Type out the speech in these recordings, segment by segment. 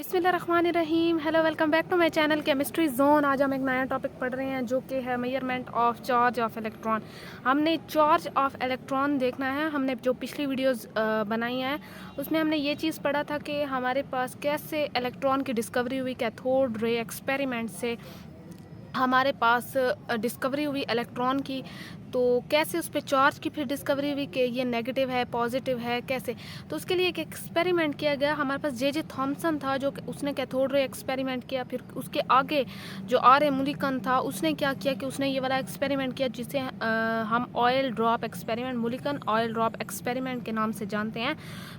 बिस्मिल्लाहिर्रहमानिर्रहीम। Hello, welcome back to my channel chemistry zone. आज हम एक नया टॉपिक पढ़ रहे हैं जो कि है measurement of charge of electron. हमने चार्ज ऑफ इलेक्ट्रॉन देखना है। हमने जो पिछली वीडियोस बनाई हैं उसमें हमने ये चीज़ पढ़ा था कि हमारे पास कैसे इलेक्ट्रॉन की डिस्कवरी हुई कैथोड रे एक्सपेरिमेंट से। हमारे पास डिस्कवरी हुई इलेक्ट्रॉन की, तो कैसे उस पर चार्ज की फिर डिस्कवरी हुई कि ये नेगेटिव है पॉजिटिव है कैसे। तो उसके लिए एक एक्सपेरिमेंट किया गया। हमारे पास जे थॉमसन था जो उसने कैथोड रे एक्सपेरिमेंट किया। फिर उसके आगे जो आर मुलिकन था उसने क्या किया कि उसने ये वाला एक्सपेरिमेंट किया जिसे हम oil drop experiment, Mulliken oil drop experiment के नाम से जानते हैं।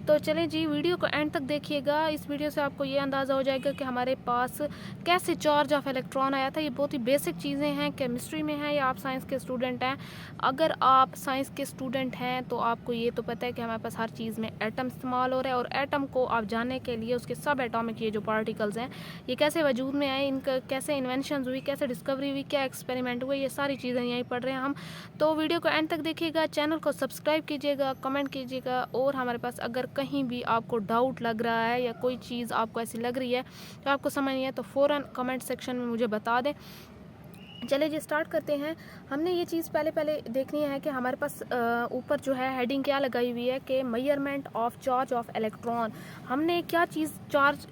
तो चलें जी, वीडियो को एंड तक देखिएगा। इस वीडियो से आपको ये अंदाज़ा हो जाएगा कि हमारे पास कैसे चार्ज ऑफ इलेक्ट्रॉन आया था। ये बहुत ही बेसिक चीज़ें हैं, केमिस्ट्री में है या आप साइंस के स्टूडेंट हैं। अगर आप साइंस के स्टूडेंट हैं तो आपको ये तो पता है कि हमारे पास हर चीज़ में एटम इस्तेमाल हो रहा है, और एटम को आप जानने के लिए उसके सब एटॉमिक ये जो पार्टिकल्स हैं ये कैसे वजूद में आए, इनका कैसे इन्वेंशन हुई, कैसे डिस्कवरी हुई, क्या एक्सपेरिमेंट हुए, ये सारी चीज़ें यहीं पढ़ रहे हैं हम। तो वीडियो को एंड तक देखिएगा, चैनल को सब्सक्राइब कीजिएगा, कमेंट कीजिएगा। और हमारे पास अगर कहीं भी आपको डाउट लग रहा है या कोई चीज़ आपको ऐसी लग रही है तो आपको समझ नहीं है तो फ़ौरन कमेंट सेक्शन में मुझे बता दें। चलिए जी, स्टार्ट करते हैं। हमने ये चीज़ पहले देखनी है कि हमारे पास ऊपर जो है हेडिंग क्या लगाई हुई है कि measurement of charge of electron. हमने क्या चीज़ चार्ज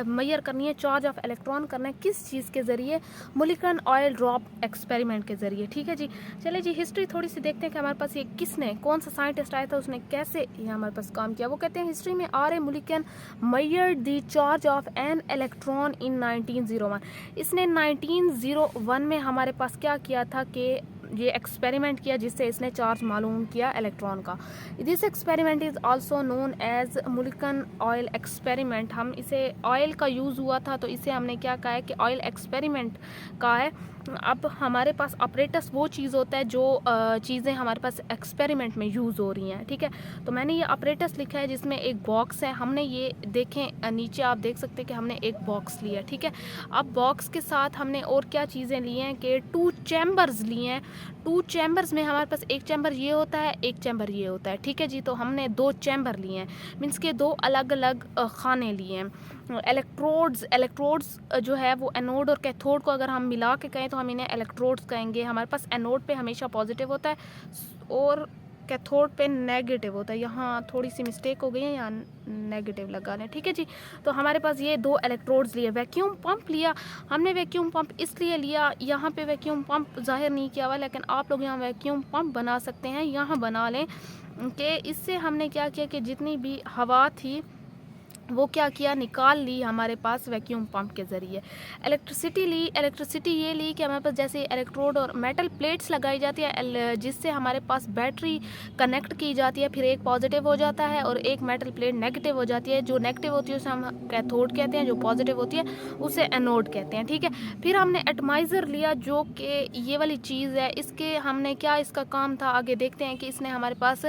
मेजर करनी है, चार्ज ऑफ इलेक्ट्रॉन करना है किस चीज़ के ज़रिए, मुलिकन ऑयल ड्रॉप एक्सपेरिमेंट के ज़रिए। ठीक है जी। चलिए जी, हिस्ट्री थोड़ी सी देखते हैं कि हमारे पास ये किसने, कौन सा साइंटिस्ट आया था, उसने कैसे ये हमारे पास काम किया। वो कहते हैं हिस्ट्री में R Millikan measured the charge of an electron in 1901। इसने 1901 में हमारे पास क्या किया था कि ये एक्सपेरिमेंट किया जिससे इसने चार्ज मालूम किया इलेक्ट्रॉन का। This experiment is also known as Millikan oil experiment. हम इसे ऑयल का यूज़ हुआ था तो इसे हमने क्या कहा है कि ऑयल एक्सपेरिमेंट का है। अब हमारे पास ऑपरेटस वो चीज़ होता है जो चीज़ें हमारे पास एक्सपेरिमेंट में यूज़ हो रही हैं। ठीक है, तो मैंने ये ऑपरेटस लिखा है जिसमें एक बॉक्स है। हमने ये देखें नीचे आप देख सकते हैं कि हमने एक बॉक्स लिया। ठीक है, अब बॉक्स के साथ हमने और क्या चीज़ें ली हैं कि 2 चैम्बर्स लिए हैं। 2 चैम्बर्स में हमारे पास एक चैम्बर ये होता है, एक चैम्बर ये होता है। ठीक है जी, तो हमने 2 चैम्बर लिए हैं, मीन्स के 2 अलग अलग खाने लिए हैं। इलेक्ट्रोड्स जो है वो एनोड और कैथोड को अगर हम मिला के कहें तो हम इन्हें इलेक्ट्रोड्स कहेंगे। हमारे पास एनोड पे हमेशा पॉजिटिव होता है और कैथोड पे नेगेटिव होता है। यहाँ थोड़ी सी मिस्टेक हो गई है, यहाँ नेगेटिव लगा लें। ठीक है जी, तो हमारे पास ये 2 इलेक्ट्रोड्स लिए। वैक्यूम पंप लिया हमने। वैक्यूम पंप इसलिए लिया, यहाँ पे वैक्यूम पंप जाहिर नहीं किया हुआ, लेकिन आप लोग यहाँ वैक्यूम पंप बना सकते हैं, यहाँ बना लें कि इससे हमने क्या किया कि जितनी भी हवा थी वो क्या किया, निकाल ली हमारे पास वैक्यूम पंप के ज़रिए। इलेक्ट्रिसिटी ली। इलेक्ट्रिसिटी ये ली कि हमारे पास जैसे इलेक्ट्रोड और मेटल प्लेट्स लगाई जाती है जिससे हमारे पास बैटरी कनेक्ट की जाती है। फिर एक पॉजिटिव हो जाता है और एक मेटल प्लेट नेगेटिव हो जाती है। जो नेगेटिव होती है उसे हम कैथोड कहते हैं, जो पॉजिटिव होती है उसे एनोड कहते हैं। ठीक है, फिर हमने एटमाइज़र लिया जो कि ये वाली चीज़ है। इसके हमने क्या इसका काम था आगे देखते हैं कि इसने हमारे पास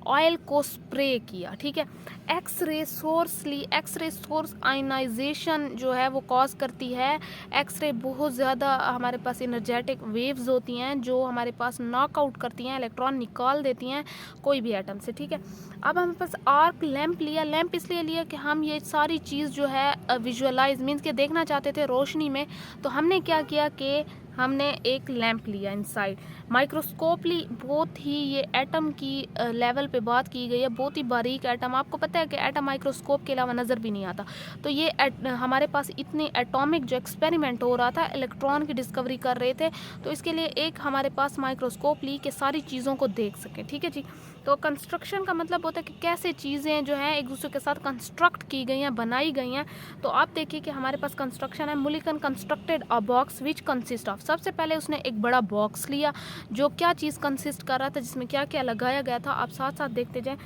ऑयल को स्प्रे किया। ठीक है, एक्स-रे सोर्स ली। एक्स-रे सोर्स आयनाइजेशन जो है वो कॉज करती है। एक्स-रे बहुत ज़्यादा हमारे पास एनर्जेटिक वेव्स होती हैं जो हमारे पास नॉकआउट करती हैं, इलेक्ट्रॉन निकाल देती हैं कोई भी एटम से। ठीक है, अब हमारे पास आर्क लैंप लिया। लैंप इसलिए लिया कि हम ये सारी चीज़ जो है विजुअलाइज मीन्स के देखना चाहते थे रोशनी में, तो हमने क्या किया कि हमने एक लैंप लिया इनसाइड। माइक्रोस्कोप ली। बहुत ही ये एटम की लेवल पे बात की गई है, बहुत ही बारीक एटम। आपको पता है कि एटम माइक्रोस्कोप के अलावा नज़र भी नहीं आता। तो ये हमारे पास इतने एटॉमिक जो एक्सपेरिमेंट हो रहा था, इलेक्ट्रॉन की डिस्कवरी कर रहे थे, तो इसके लिए एक हमारे पास माइक्रोस्कोप ली कि सारी चीज़ों को देख सकें। ठीक है जी, तो कंस्ट्रक्शन का मतलब होता है कि कैसे चीज़ें जो हैं एक दूसरे के साथ कंस्ट्रक्ट की गई हैं, बनाई गई हैं। तो आप देखिए कि हमारे पास कंस्ट्रक्शन है। Mulliken constructed a box which consist of. सबसे पहले उसने एक बड़ा बॉक्स लिया जो क्या चीज़ कंसिस्ट कर रहा था, जिसमें क्या क्या लगाया गया था, आप साथ साथ देखते जाएं।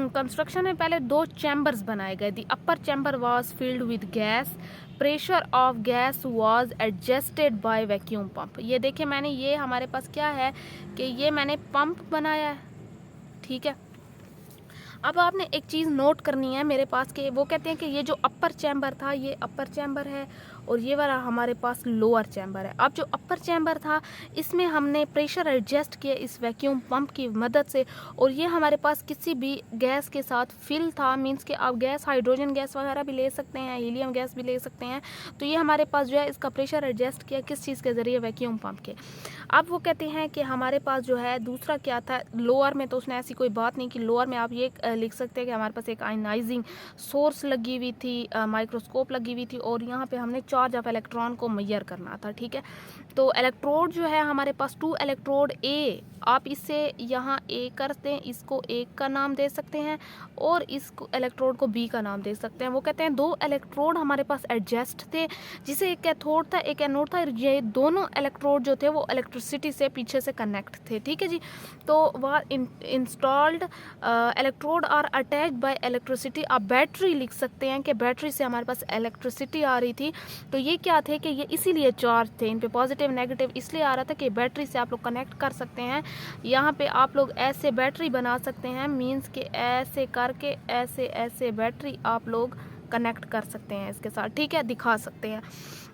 कंस्ट्रक्शन में पहले 2 चैम्बर्स बनाए गए। The upper chamber was filled with gas. Pressure of gas was adjusted by vacuum pump. ये देखिए मैंने, ये हमारे पास क्या है कि ये मैंने पंप बनाया है। ठीक है, अब आपने एक चीज़ नोट करनी है मेरे पास कि वो कहते हैं कि ये जो अपर चैम्बर था ये अपर चैम्बर है और ये वाला हमारे पास लोअर चैम्बर है। अब जो अपर चैम्बर था इसमें हमने प्रेशर एडजस्ट किया इस वैक्यूम पंप की मदद से और ये हमारे पास किसी भी गैस के साथ फिल था। मींस कि आप गैस हाइड्रोजन गैस वगैरह भी ले सकते हैं, हीलियम गैस भी ले सकते हैं। तो ये हमारे पास जो है इसका प्रेशर एडजस्ट किया किस चीज़ के ज़रिए, वैक्यूम पंप के। अब वो कहते हैं कि हमारे पास जो है दूसरा क्या था लोअर में, तो उसने ऐसी कोई बात नहीं कि लोअर में आप ये लिख सकते हैं कि हमारे पास एक आयनाइजिंग सोर्स लगी हुई थी, माइक्रोस्कोप लगी हुई थी और यहाँ पे हमने चार्ज ऑफ इलेक्ट्रॉन को मेजर करना था। ठीक है, तो इलेक्ट्रोड जो है हमारे पास 2 इलेक्ट्रोड ए, आप इससे यहाँ ए करते हैं, इसको एक का नाम दे सकते हैं और इस इलेक्ट्रोड को बी का नाम दे सकते हैं। वो कहते हैं 2 इलेक्ट्रोड हमारे पास एडजस्ट थे, जिसे एक कैथोड था एक एनोड था। ये दोनों इलेक्ट्रोड जो थे वो इलेक्ट्रिसिटी से पीछे से कनेक्ट थे। ठीक है जी, तो वह installed electrode are attached by electricity. आप बैटरी लिख सकते हैं कि बैटरी से हमारे पास इलेक्ट्रिसिटी आ रही थी। तो ये क्या थे कि ये इसीलिए चार्ज थे, इन पे पॉजिटिव नेगेटिव इसलिए आ रहा था कि बैटरी से आप लोग कनेक्ट कर सकते हैं। यहाँ पे आप लोग ऐसे बैटरी बना सकते हैं, मींस के ऐसे करके ऐसे ऐसे बैटरी आप लोग कनेक्ट कर सकते हैं इसके साथ। ठीक है, दिखा सकते हैं।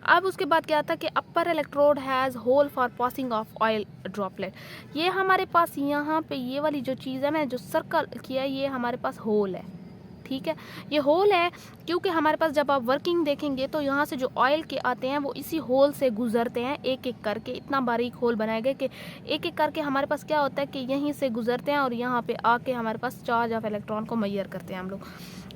अब उसके बाद क्या था कि upper electrode has hole for passing of oil droplet. ये हमारे पास यहाँ पे ये वाली जो चीज़ है, मैंने जो सर्कल किया ये हमारे पास होल है। ठीक है, ये होल है क्योंकि हमारे पास जब आप वर्किंग देखेंगे तो यहाँ से जो ऑयल के आते हैं वो इसी होल से गुजरते हैं, एक एक करके। इतना बारीक होल बनाए गए कि एक एक करके हमारे पास क्या होता है कि यहीं से गुजरते हैं और यहाँ पे आके हमारे पास चार्ज ऑफ इलेक्ट्रॉन को मेजर करते हैं हम लोग।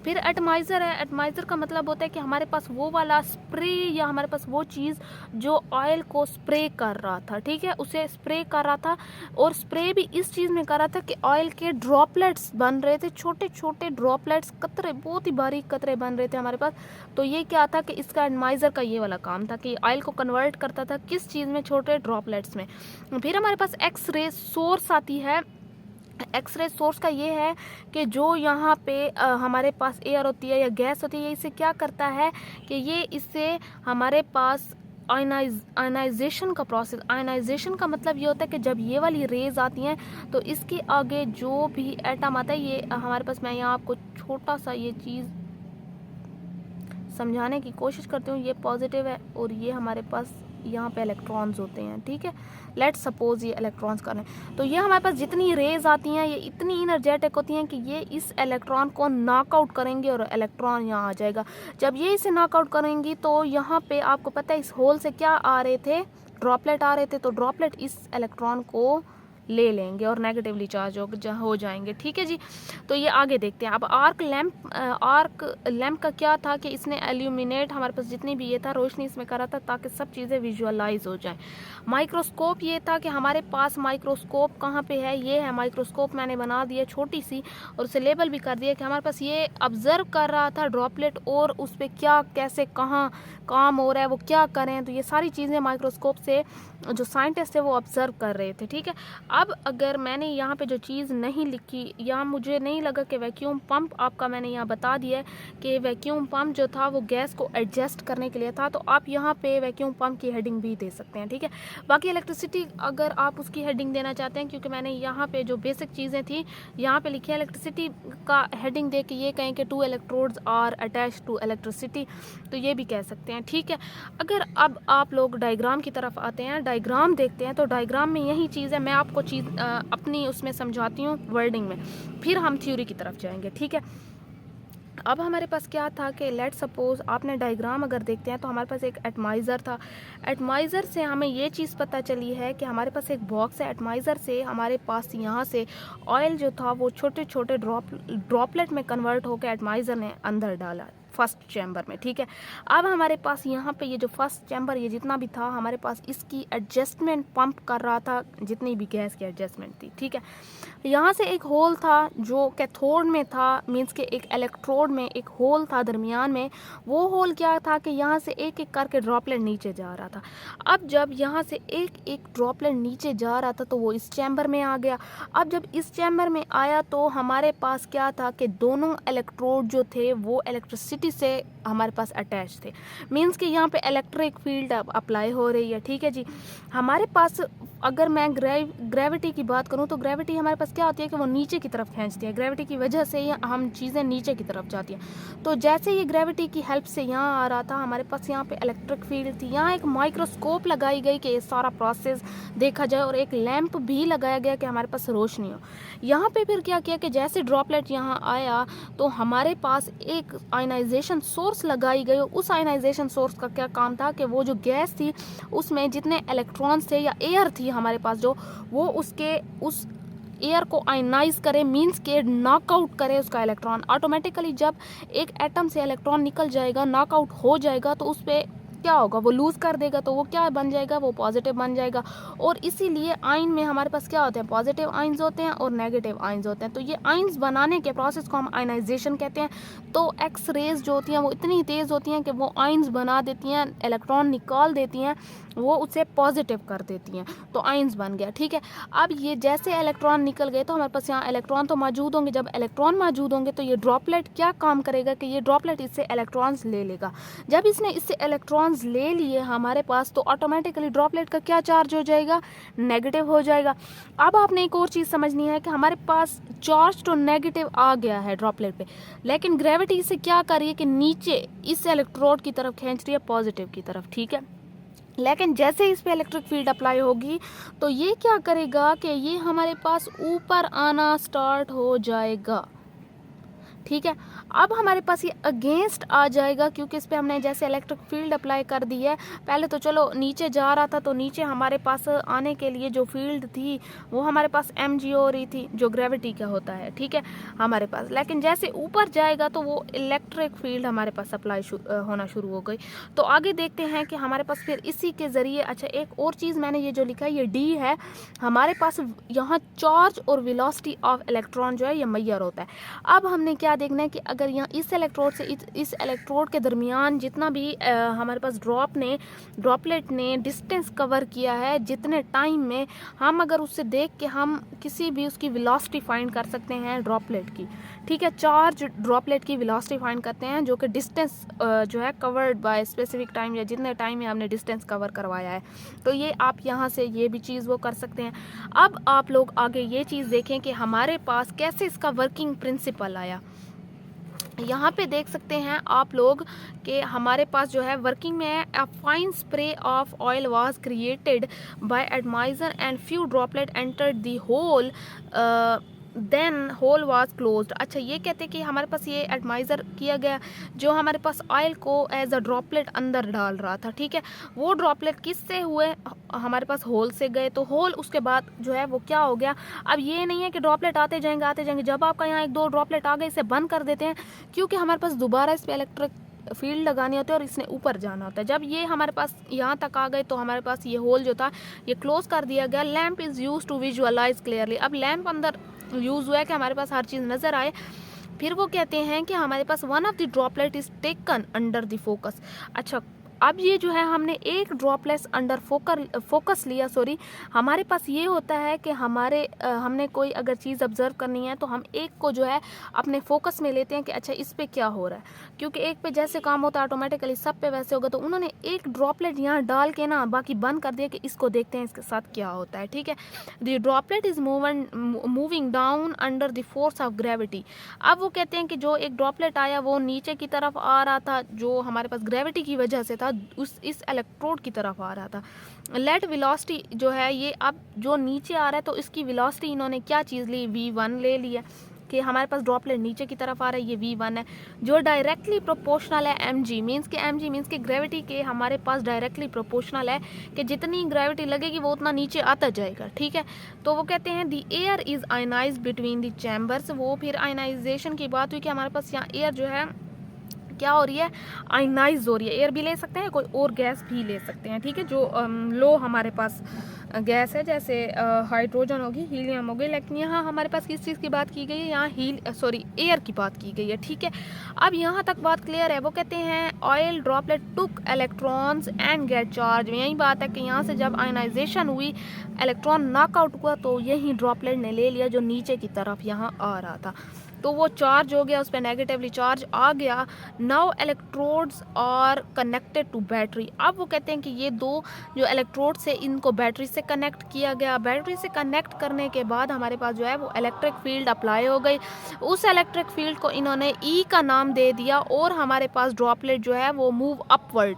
फिर एटमाइज़र है। एटमाइज़र का मतलब होता है कि हमारे पास वो वाला स्प्रे या हमारे पास वो चीज़ जो ऑयल को स्प्रे कर रहा था। ठीक है, उसे स्प्रे कर रहा था और स्प्रे भी इस चीज़ में कर रहा था कि ऑयल के ड्रॉपलेट्स बन रहे थे, छोटे छोटे ड्रॉपलेट्स, कतरे, बहुत ही बारीक कतरे बन रहे थे हमारे पास। तो ये क्या था कि इसका एटमाइज़र का ये वाला काम था कि ऑयल को कन्वर्ट करता था किस चीज़ में, छोटे ड्रॉपलेट्स में। फिर हमारे पास एक्स-रे सोर्स आती है। एक्सरे सोर्स का ये है कि जो यहाँ पे हमारे पास एयर होती है या गैस होती है, ये इसे क्या करता है कि ये इससे हमारे पास आयनाइजेशन का प्रोसेस। आयनाइजेशन का मतलब ये होता है कि जब ये वाली रेज आती हैं तो इसके आगे जो भी एटम आता है, ये हमारे पास, मैं यहाँ आपको छोटा सा ये चीज़ समझाने की कोशिश करती हूँ। ये पॉजिटिव है और ये हमारे पास यहाँ पे इलेक्ट्रॉन्स होते हैं। ठीक है, लेट्स सपोज ये इलेक्ट्रॉन्स कर रहे हैं, तो ये हमारे पास जितनी रेज आती हैं ये इतनी इनर्जेटिक होती हैं कि ये इस इलेक्ट्रॉन को नॉकआउट करेंगे और इलेक्ट्रॉन यहाँ आ जाएगा। जब ये इसे नॉकआउट करेंगी तो यहाँ पे आपको पता है इस होल से क्या आ रहे थे, ड्रॉपलेट आ रहे थे। तो ड्रॉपलेट इस इलेक्ट्रॉन को ले लेंगे और नेगेटिवली चार्ज हो जाएंगे। ठीक है जी, तो ये आगे देखते हैं। अब आर्क लैम्प का क्या था कि इसने एल्यूमिनेट, हमारे पास जितनी भी ये था रोशनी इसमें करा था ताकि सब चीज़ें विजुअलाइज हो जाएं। माइक्रोस्कोप ये था कि हमारे पास माइक्रोस्कोप कहाँ पे है, ये है माइक्रोस्कोप। मैंने बना दिया छोटी सी और उसे लेबल भी कर दिया कि हमारे पास ये ऑब्जर्व कर रहा था ड्रॉपलेट और उस पर क्या कैसे कहाँ काम हो रहा है, वो क्या करें। तो ये सारी चीज़ें माइक्रोस्कोप से जो साइंटिस्ट है वो ऑब्जर्व कर रहे थे। ठीक है, अब अगर मैंने यहाँ पे जो चीज़ नहीं लिखी, या मुझे नहीं लगा कि वैक्यूम पंप आपका, मैंने यहाँ बता दिया कि वैक्यूम पंप जो था वो गैस को एडजस्ट करने के लिए था, तो आप यहाँ पे वैक्यूम पंप की हेडिंग भी दे सकते हैं। ठीक है, बाकी इलेक्ट्रिसिटी अगर आप उसकी हेडिंग देना चाहते हैं, क्योंकि मैंने यहाँ पे जो बेसिक चीज़ें थी यहाँ पे लिखी है, इलेक्ट्रिसिटी का हेडिंग दे के ये कहें कि 2 electrodes are attach to electricity, तो ये भी कह सकते हैं। ठीक है, अगर अब आप लोग डायग्राम की तरफ आते हैं, डायग्राम देखते हैं, तो डायग्राम में यही चीज़ है। मैं आपको चीज़ अपनी उसमें समझाती हूँ वर्डिंग में, फिर हम थ्योरी की तरफ जाएंगे। ठीक है, अब हमारे पास क्या था कि लेट सपोज आपने डायग्राम अगर देखते हैं तो हमारे पास एक एटमाइज़र था। एटमाइज़र से हमें ये चीज़ पता चली है कि हमारे पास एक बॉक्स है। एटमाइज़र से हमारे पास यहाँ से ऑयल जो था वो छोटे छोटे ड्रॉपलेट में कन्वर्ट होकर एटमाइज़र ने अंदर डाला फर्स्ट चैम्बर में। ठीक है, अब हमारे पास यहाँ पे ये जो फर्स्ट चैम्बर ये जितना भी था हमारे पास इसकी एडजस्टमेंट पंप कर रहा था, जितनी भी गैस की एडजस्टमेंट थी। ठीक है, यहाँ से एक होल था जो कैथोड में था, मींस के एक इलेक्ट्रोड में एक होल था दरमियान में। वो होल क्या था कि यहाँ से एक एक करके ड्रॉपलेट नीचे जा रहा था। अब जब यहाँ से एक एक ड्रॉपलेट नीचे जा रहा था तो वो इस चैम्बर में आ गया। अब जब इस चैम्बर में आया तो हमारे पास क्या था कि दोनों इलेक्ट्रोड जो थे वो इलेक्ट्रिसिटी से हमारे पास अटैच थे, मींस कि यहाँ पे इलेक्ट्रिक फील्ड अप्लाई हो रही है। ठीक है जी, हमारे पास अगर मैं ग्रेविटी की बात करूं तो ग्रेविटी हमारे पास क्या होती है कि वो नीचे की तरफ खींचती है, ग्रेविटी की वजह से ही हम चीज़ें नीचे की तरफ जाती हैं। तो जैसे ये ग्रेविटी की हेल्प से यहाँ आ रहा था, हमारे पास यहाँ पे इलेक्ट्रिक फील्ड थी, यहाँ एक माइक्रोस्कोप लगाई गई कि ये सारा प्रोसेस देखा जाए और एक लैंप भी लगाया गया कि हमारे पास रोशनी हो। यहाँ पे फिर क्या किया कि जैसे ड्रॉपलेट यहाँ आया तो हमारे पास एक आयनाइजेशन सोर्स लगाई गई। उस आयनाइजेशन सोर्स का क्या काम था कि वो जो गैस थी उसमें जितने इलेक्ट्रॉन्स थे या एयर थी हमारे पास जो, वो उस एयर को आयनाइज करे, मीन्स के नॉकआउट करे उसका इलेक्ट्रॉन। ऑटोमेटिकली जब एक एटम से इलेक्ट्रॉन निकल जाएगा, नॉकआउट हो जाएगा, तो उस पर क्या होगा, वो लूज़ कर देगा, तो वो क्या बन जाएगा, वो पॉजिटिव बन जाएगा। और इसीलिए आयन में हमारे पास क्या होते हैं, पॉजिटिव आयन्स होते हैं और नेगेटिव आयन्स होते हैं। तो ये आयन्स बनाने के प्रोसेस को हम आयनाइजेशन कहते हैं। तो एक्स रेज जो होती हैं वो इतनी तेज़ होती हैं कि वो आयन्स बना देती हैं, इलेक्ट्रॉन निकाल देती हैं, वो उसे पॉजिटिव कर देती हैं, तो आयन्स बन गया। ठीक है, अब ये जैसे इलेक्ट्रॉन निकल गए तो हमारे पास यहाँ इलेक्ट्रॉन तो मौजूद होंगे। जब इलेक्ट्रॉन मौजूद होंगे तो ये ड्रॉपलेट क्या काम करेगा कि ये ड्रॉपलेट इससे इलेक्ट्रॉन्स ले लेगा। जब इसने इससे इलेक्ट्रॉन्स ले लिए हमारे पास, तो ऑटोमेटिकली ड्रॉपलेट का क्या चार्ज हो जाएगा, नेगेटिव हो जाएगा। अब आपने एक और चीज़ समझनी है कि हमारे पास चार्ज तो नेगेटिव आ गया है ड्रॉपलेट पे, लेकिन ग्रेविटी इसे क्या कर रही है कि नीचे इस इलेक्ट्रोड की तरफ खींच रही है, पॉजिटिव की तरफ। ठीक है, लेकिन जैसे इस पे इलेक्ट्रिक फील्ड अप्लाई होगी तो ये क्या करेगा कि ये हमारे पास ऊपर आना स्टार्ट हो जाएगा। ठीक है, अब हमारे पास ये अगेंस्ट आ जाएगा क्योंकि इस पे हमने जैसे इलेक्ट्रिक फील्ड अप्लाई कर दी है। पहले तो चलो नीचे जा रहा था, तो नीचे हमारे पास आने के लिए जो फील्ड थी वो हमारे पास mg हो रही थी, जो ग्रेविटी का होता है। ठीक है, हमारे पास, लेकिन जैसे ऊपर जाएगा तो वो इलेक्ट्रिक फील्ड हमारे पास अप्लाई होना शुरू हो गई। तो आगे देखते हैं कि हमारे पास फिर इसी के ज़रिए, अच्छा एक और चीज़ मैंने ये जो लिखा है ये d है, हमारे पास यहाँ चार्ज और वेलोसिटी ऑफ इलेक्ट्रॉन जो है ये मैयर होता है। अब हमने क्या देखना है कि अगर यहाँ इस इलेक्ट्रोड से इस इलेक्ट्रोड के दरमियान जितना भी हमारे पास ड्रॉपलेट ने डिस्टेंस कवर किया है, जितने टाइम में, हम अगर उससे देख के हम किसी भी उसकी वेलोसिटी फाइंड कर सकते हैं ड्रॉपलेट की। ठीक है, चार्ज ड्रॉपलेट की वेलोसिटी फाइंड करते हैं जो कि डिस्टेंस जो है कवर्ड बाय स्पेसिफिक टाइम, या जितने टाइम में हमने डिस्टेंस कवर करवाया है। तो ये आप यहाँ से ये भी चीज़ वो कर सकते हैं। अब आप लोग आगे ये चीज़ देखें कि हमारे पास कैसे इसका वर्किंग प्रिंसिपल आया। यहाँ पे देख सकते हैं आप लोग कि हमारे पास जो है वर्किंग में है, a fine spray of oil was created by atomiser and few droplet entered the hole, then hole was closed. अच्छा, ये कहते हैं कि हमारे पास ये एटमाइजर किया गया जो हमारे पास ऑयल को एज अ ड्रॉपलेट अंदर डाल रहा था। ठीक है, वो ड्रॉपलेट किससे हुए, हमारे पास होल से गए, तो होल उसके बाद जो है वो क्या हो गया। अब ये नहीं है कि ड्रॉपलेट आते जाएंगे, जब आपका यहाँ एक दो ड्रॉपलेट आ गए इसे बंद कर देते हैं, क्योंकि हमारे पास दोबारा इस पर इलेक्ट्रिक फील्ड लगानी होती है और इसने ऊपर जाना होता है। जब ये हमारे पास यहाँ तक आ गए तो हमारे पास ये होल जो था ये क्लोज कर दिया गया। Lamp is use to visualise clearly. अब लैम्प अंदर यूज़ हुआ है कि हमारे पास हर चीज़ नज़र आए। फिर वो कहते हैं कि हमारे पास one of the droplet is taken under the focus. अच्छा, अब ये जो है हमने एक ड्रॉपलेट अंडर फोकस लिया, हमारे पास ये होता है कि हमने कोई अगर चीज़ ऑब्जर्व करनी है तो हम एक को जो है अपने फोकस में लेते हैं कि अच्छा इस पे क्या हो रहा है, क्योंकि एक पे जैसे काम होता है ऑटोमेटिकली सब पे वैसे होगा। तो उन्होंने एक ड्रॉपलेट यहाँ डाल के ना बाकी बंद कर दिया कि इसको देखते हैं इसके साथ क्या होता है। ठीक है, the droplet is moving down under the force of gravity. अब वो कहते हैं कि जो एक ड्रॉपलेट आया वो नीचे की तरफ आ रहा था, जो हमारे पास ग्रेविटी की वजह से था, इस इलेक्ट्रोड की तरफ आ रहा था। लेट वेलोसिटी जो है ये अब जो नीचे आ रहा है तो इसकी वेलोसिटी इन्होंने क्या चीज़ ली, v1 ले लिया कि हमारे पास ड्रॉपलेट नीचे की तरफ आ रहा है, ये v1 है जो डायरेक्टली प्रोपोर्शनल है mg मीन्स के ग्रेविटी के हमारे पास डायरेक्टली प्रोपोर्शनल है कि जितनी ग्रेविटी लगेगी वो उतना नीचे आता जाएगा। ठीक है, तो वो कहते हैं the air is ionised between the chambers. वो फिर आयनाइजेशन की बात हुई कि हमारे पास यहाँ एयर जो है क्या हो रही है, आयनाइज हो रही है। एयर भी ले सकते हैं, कोई और गैस भी ले सकते हैं। ठीक है, जो लो हमारे पास गैस है जैसे हाइड्रोजन होगी, हीलियम होगी, लेकिन यहाँ हमारे पास किस चीज़ की बात की गई है, यहाँ एयर की बात की गई है। ठीक है, अब यहाँ तक बात क्लियर है। वो कहते हैं oil droplet took electrons and gate charge. यही बात है कि यहाँ से जब आयनाइजेशन हुई, इलेक्ट्रॉन नॉकआउट हुआ, तो यही ड्रॉपलेट ने ले लिया जो नीचे की तरफ यहाँ आ रहा था। तो वो चार्ज हो गया, उस पर नेगेटिवली चार्ज आ गया। Now electrodes are connected to battery. अब वो कहते हैं कि ये दो जो इलेक्ट्रोड्स है इनको बैटरी से कनेक्ट किया गया। बैटरी से कनेक्ट करने के बाद हमारे पास जो है वो इलेक्ट्रिक फील्ड अप्लाई हो गई। उस इलेक्ट्रिक फील्ड को इन्होंने ई का नाम दे दिया और हमारे पास ड्रॉपलेट जो है वो मूव अपवर्ड।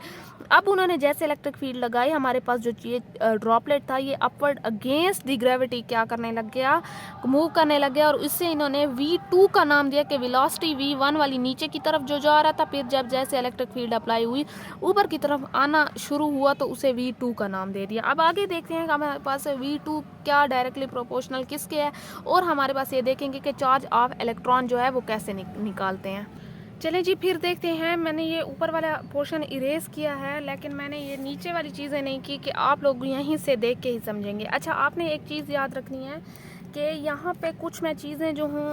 अब उन्होंने जैसे इलेक्ट्रिक फील्ड लगाई, हमारे पास जो ये ड्रॉपलेट था ये अपवर्ड अगेंस्ट दी ग्रेविटी क्या करने लग गया, मूव करने लग गया। और इससे इन्होंने V2 का नाम दिया कि वेलोसिटी V1 वाली नीचे की तरफ जो जा रहा था, फिर जब जैसे इलेक्ट्रिक फील्ड अप्लाई हुई ऊपर की तरफ आना शुरू हुआ तो उसे V2 का नाम दे दिया। अब आगे देखते हैं कि हमारे पास V2 क्या डायरेक्टली प्रोपोर्शनल किसके है, और हमारे पास ये देखेंगे कि चार्ज ऑफ इलेक्ट्रॉन जो है वो कैसे निकालते हैं। चलें जी, फिर देखते हैं। मैंने ये ऊपर वाला पोर्शन इरेज किया है, लेकिन मैंने ये नीचे वाली चीज़ें नहीं की कि आप लोग यहीं से देख के ही समझेंगे। अच्छा, आपने एक चीज़ याद रखनी है कि यहाँ पे कुछ मैं चीज़ें जो हूँ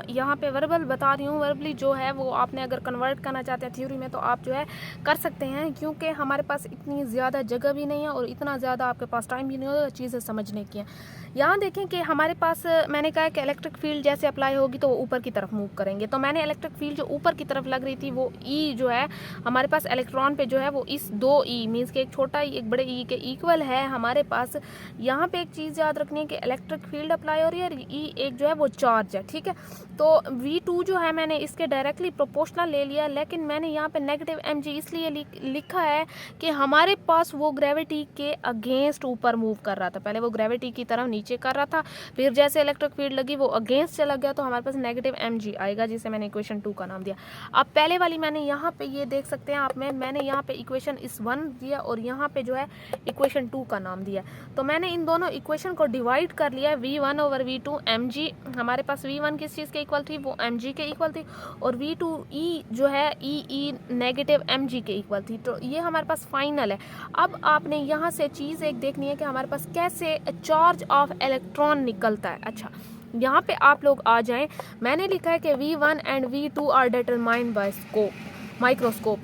यहाँ पे वर्बल बता रही हूँ। वर्बली जो है वो आपने अगर कन्वर्ट करना चाहते हैं थ्योरी में तो आप जो है कर सकते हैं, क्योंकि हमारे पास इतनी ज़्यादा जगह भी नहीं है और इतना ज़्यादा आपके पास टाइम भी नहीं होगा चीज़ें समझने की हैं। यहाँ देखें कि हमारे पास मैंने कहा कि इलेक्ट्रिक फील्ड जैसे अप्लाई होगी तो वो ऊपर की तरफ मूव करेंगे। तो मैंने इलेक्ट्रिक फील्ड जो ऊपर की तरफ लग रही थी वो ई जो है हमारे पास इलेक्ट्रॉन पे जो है वो इस दो ई मीन्स के एक छोटा ई एक बड़े ई के इक्वल है हमारे पास। यहाँ पे एक चीज़ याद रखनी है कि इलेक्ट्रिक फील्ड अप्लाई हो रही है और ई एक जो है वो चार्ज है, ठीक है। तो V2 जो है मैंने इसके डायरेक्टली प्रोपोर्शनल ले लिया, लेकिन मैंने यहाँ पे नेगेटिव mg इसलिए लिखा है कि हमारे पास वो ग्रेविटी के अगेंस्ट ऊपर मूव कर रहा था। पहले वो ग्रेविटी की तरफ नीचे कर रहा था, फिर जैसे इलेक्ट्रिक फील्ड लगी वो अगेंस्ट चला गया तो हमारे पास नेगेटिव mg आएगा, जिसे मैंने इक्वेशन 2 का नाम दिया। अब पहले वाली मैंने यहाँ पे ये देख सकते हैं आप मैंने यहाँ पे इक्वेशन इस 1 दिया और यहाँ पे जो है इक्वेशन 2 का नाम दिया। तो मैंने इन दोनों इक्वेशन को डिवाइड कर लिया, V1 ओवर V2 mg। हमारे पास V1 किस चीज़ के इक्वल थी, वो mg के इक्वल थी, और V2 ई जो है ई नेगेटिव mg के इक्वल थी। तो ये हमारे पास फाइनल है। अब आपने यहाँ से चीज़ एक देखनी है कि हमारे पास कैसे चार्ज ऑफ इलेक्ट्रॉन निकलता है। अच्छा, यहाँ पे आप लोग आ जाएं। मैंने लिखा है कि V1 and V2 are determined by microscope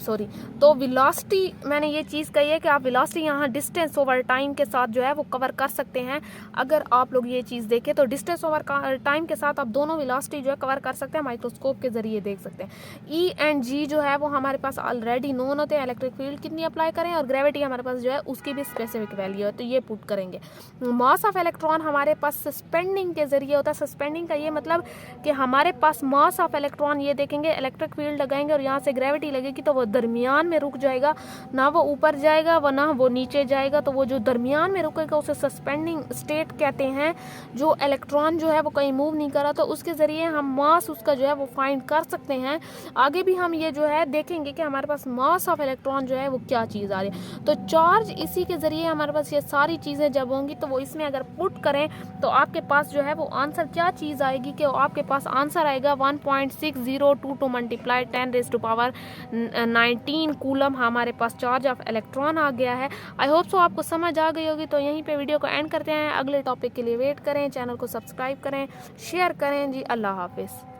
तो वेलोसिटी मैंने ये चीज़ कही है कि आप वेलोसिटी यहाँ डिस्टेंस ओवर टाइम के साथ जो है वो कवर कर सकते हैं। अगर आप लोग ये चीज़ देखें तो डिस्टेंस ओवर टाइम के साथ आप दोनों वेलोसिटी जो है कवर कर सकते हैं, माइक्रोस्कोप के जरिए देख सकते हैं। ई एंड जी जो है वो हमारे पास ऑलरेडी नोन होते हैं। इलेक्ट्रिक फील्ड कितनी अप्लाई करें और ग्रेविटी हमारे पास जो है उसकी भी स्पेसिफिक वैल्यू है, तो ये पुट करेंगे। मास ऑफ इलेक्ट्रॉन हमारे पास सस्पेंडिंग के जरिए होता है। सस्पेंडिंग का ये मतलब कि हमारे पास मास ऑफ इलेक्ट्रॉन ये देखेंगे, इलेक्ट्रिक फील्ड लगाएंगे और यहाँ से ग्रेविटी लगेगी तो वो दरमियान में रुक जाएगा, ना वो ऊपर जाएगा व ना वो नीचे जाएगा। तो वो जो दरमियान में रुकेगा उसे सस्पेंडिंग स्टेट कहते हैं। जो इलेक्ट्रॉन जो है वो कहीं मूव नहीं कर रहा, तो उसके ज़रिए हम मास उसका जो है वो फाइंड कर सकते हैं। आगे भी हम ये जो है देखेंगे कि हमारे पास मास ऑफ इलेक्ट्रॉन जो है वो क्या चीज़ आ रही है। तो चार्ज इसी के ज़रिए हमारे पास ये सारी चीज़ें जब होंगी तो वो इसमें अगर पुट करें तो आपके पास जो है वो आंसर क्या चीज़ आएगी कि आपके पास आंसर आएगा 1.602 टू मल्टीप्लाई 10⁻19 कूलम हमारे पास चार्ज ऑफ इलेक्ट्रॉन आ गया है। आई होप सो आपको समझ आ गई होगी। तो यहीं पे वीडियो को एंड करते हैं। अगले टॉपिक के लिए वेट करें, चैनल को सब्सक्राइब करें, शेयर करें जी। अल्लाह हाफिज़।